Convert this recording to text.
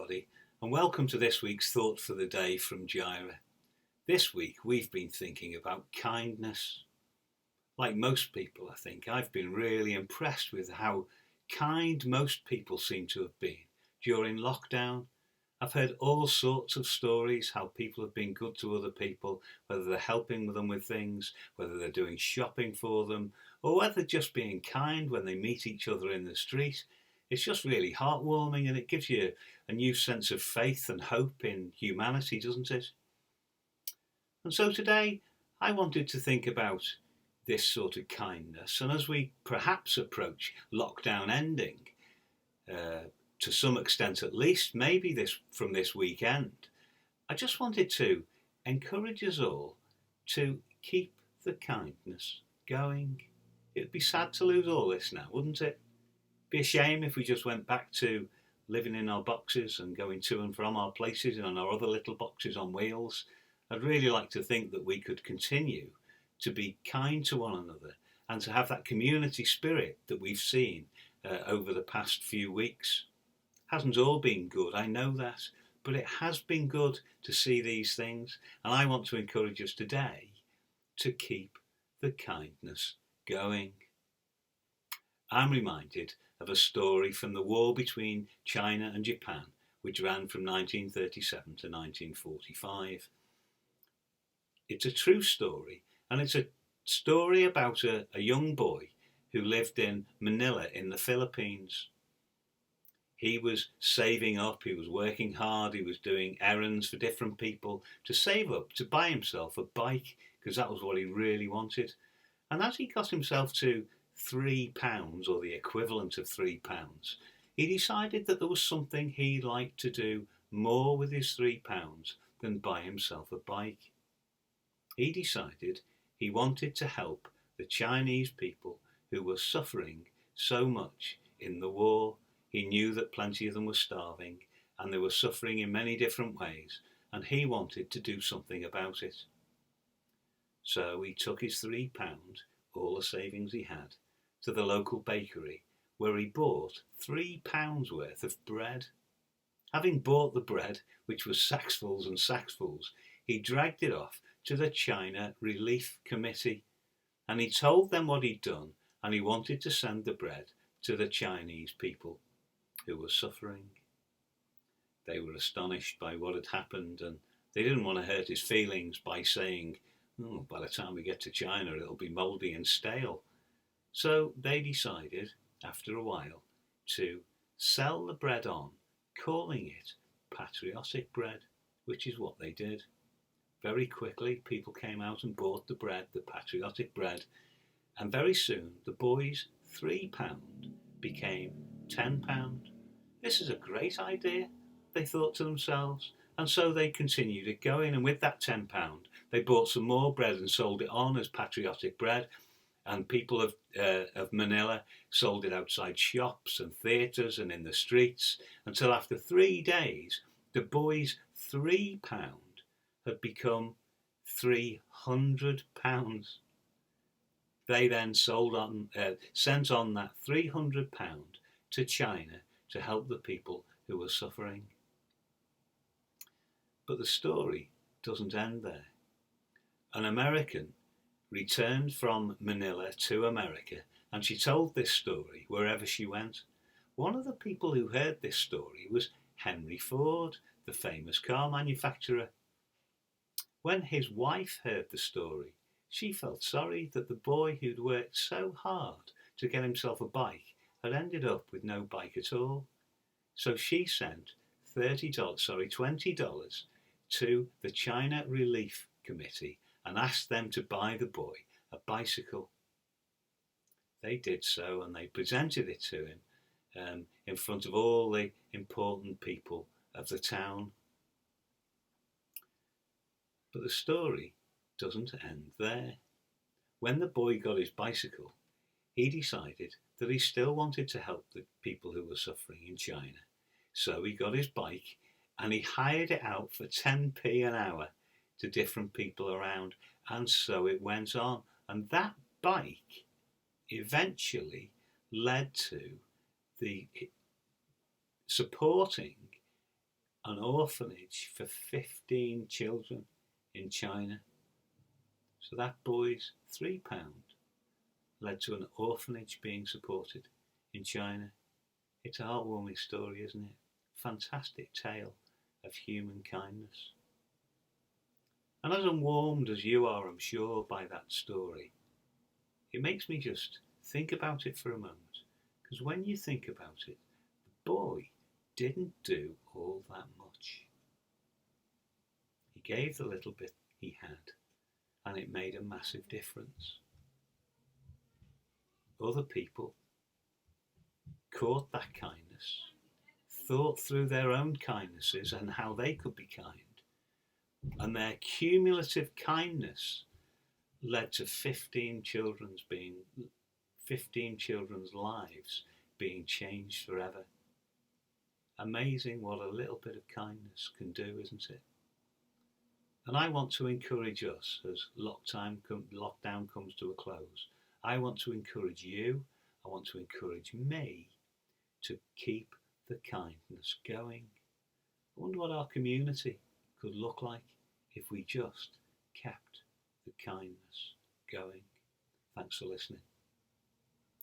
everybody, and welcome to this week's Thought for the Day from Jira. This week we've been thinking about kindness. Like most people, I think, I've been really impressed with how kind most people seem to have been during lockdown. I've heard all sorts of stories how people have been good to other people, whether they're helping them with things, whether they're doing shopping for them, or whether just being kind when they meet each other in the street. It's just really heartwarming and it gives you a new sense of faith and hope in humanity, doesn't it? And so today I wanted to think about this sort of kindness, and as we perhaps approach lockdown ending, to some extent at least, maybe this weekend, I just wanted to encourage us all to keep the kindness going. It'd be sad to lose all this now, wouldn't it? Be a shame if we just went back to living in our boxes and going to and from our places and our other little boxes on wheels. I'd really like to think that we could continue to be kind to one another and to have that community spirit that we've seen over the past few weeks. Hasn't all been good, I know that, but it has been good to see these things, and I want to encourage us today to keep the kindness going. I'm reminded of a story from the war between China and Japan, which ran from 1937 to 1945. It's a true story, and it's a story about a young boy who lived in Manila in the Philippines. He was saving up, he was working hard, he was doing errands for different people to save up to buy himself a bike, because that was what he really wanted. And as he got himself to £3, or the equivalent of £3, he decided that there was something he liked to do more with his £3 than buy himself a bike. He decided he wanted to help the Chinese people who were suffering so much in the war. He knew that plenty of them were starving and they were suffering in many different ways, and he wanted to do something about it. So he took his £3, all the savings he had, to the local bakery where he bought £3 worth of bread. Having bought the bread, which was sacksfuls and sacksfuls, he dragged it off to the China Relief Committee, and he told them what he'd done, and he wanted to send the bread to the Chinese people who were suffering. They were astonished by what had happened, and they didn't want to hurt his feelings by saying, "Oh, by the time we get to China it'll be mouldy and stale." So they decided, after a while, to sell the bread on, calling it patriotic bread, which is what they did. Very quickly people came out and bought the bread, the patriotic bread, and very soon the boy's £3 became £10. This is a great idea, they thought to themselves, and so they continued it going, and with that £10 they bought some more bread and sold it on as patriotic bread, and people of Manila sold it outside shops and theatres and in the streets, until after 3 days the boy's £3 had become £300. They then sent on that £300 to China to help the people who were suffering. But the story doesn't end there. An American returned from Manila to America, and she told this story wherever she went. One of the people who heard this story was Henry Ford, the famous car manufacturer. When his wife heard the story, she felt sorry that the boy who'd worked so hard to get himself a bike had ended up with no bike at all. So she sent $20 to the China Relief Committee and asked them to buy the boy a bicycle. They did so, and they presented it to him in front of all the important people of the town. But the story doesn't end there. When the boy got his bicycle, he decided that he still wanted to help the people who were suffering in China. So he got his bike and he hired it out for 10p an hour to different people around, and so it went on. And that bike eventually led to the supporting an orphanage for 15 children in China. So that boy's £3 led to an orphanage being supported in China. It's a heartwarming story, isn't it? Fantastic tale of human kindness. And as warmed as you are, I'm sure, by that story, it makes me just think about it for a moment. Because when you think about it, the boy didn't do all that much. He gave the little bit he had, and it made a massive difference. Other people caught that kindness, thought through their own kindnesses and how they could be kind, and their cumulative kindness led to 15 children's lives being changed forever. Amazing what a little bit of kindness can do, isn't it? And I want to encourage us as lockdown comes to a close. I want to encourage you, I want to encourage me to keep the kindness going. I wonder what our community could look like if we just kept the kindness going. Thanks for listening.